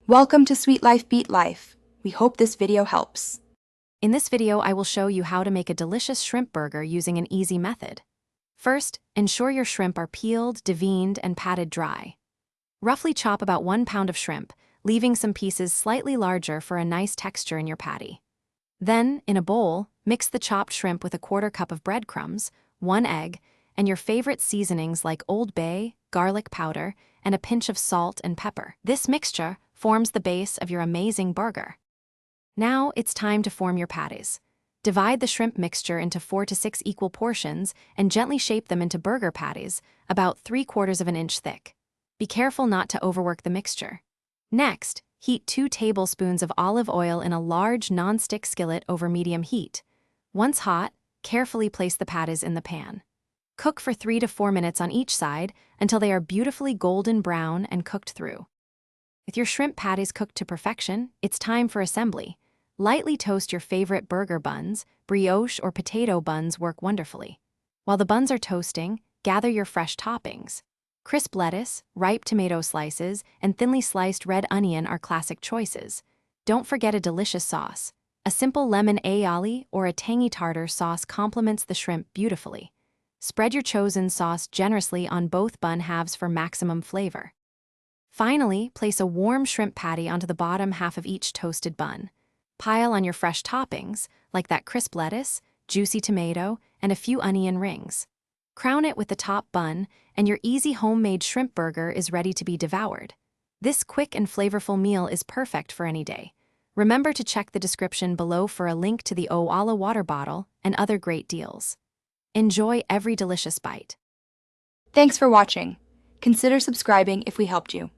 Welcome to Sweet Life Beat Life. We hope this video helps. In this video, I will show you how to make a delicious shrimp burger using an easy method. First, ensure your shrimp are peeled, deveined, and patted dry. Roughly chop about 1 pound of shrimp, leaving some pieces slightly larger for a nice texture in your patty. Then, in a bowl, mix the chopped shrimp with a 1/4 cup of breadcrumbs, 1 egg, and your favorite seasonings like Old Bay, garlic powder, and a pinch of salt and pepper. This mixture forms the base of your amazing burger. Now it's time to form your patties. Divide the shrimp mixture into 4 to 6 equal portions and gently shape them into burger patties, about 3/4 of an inch thick. Be careful not to overwork the mixture. Next, heat 2 tablespoons of olive oil in a large non-stick skillet over medium heat. Once hot, carefully place the patties in the pan. Cook for 3 to 4 minutes on each side until they are beautifully golden brown and cooked through. With your shrimp patties cooked to perfection, it's time for assembly. Lightly toast your favorite burger buns. Brioche or potato buns work wonderfully. While the buns are toasting, gather your fresh toppings. Crisp lettuce, ripe tomato slices, and thinly sliced red onion are classic choices. Don't forget a delicious sauce. A simple lemon aioli or a tangy tartar sauce complements the shrimp beautifully. Spread your chosen sauce generously on both bun halves for maximum flavor. Finally, place a warm shrimp patty onto the bottom half of each toasted bun. Pile on your fresh toppings, like that crisp lettuce, juicy tomato, and a few onion rings. Crown it with the top bun, and your easy homemade shrimp burger is ready to be devoured. This quick and flavorful meal is perfect for any day. Remember to check the description below for a link to the Owala water bottle and other great deals. Enjoy every delicious bite. Thanks for watching. Consider subscribing if we helped you.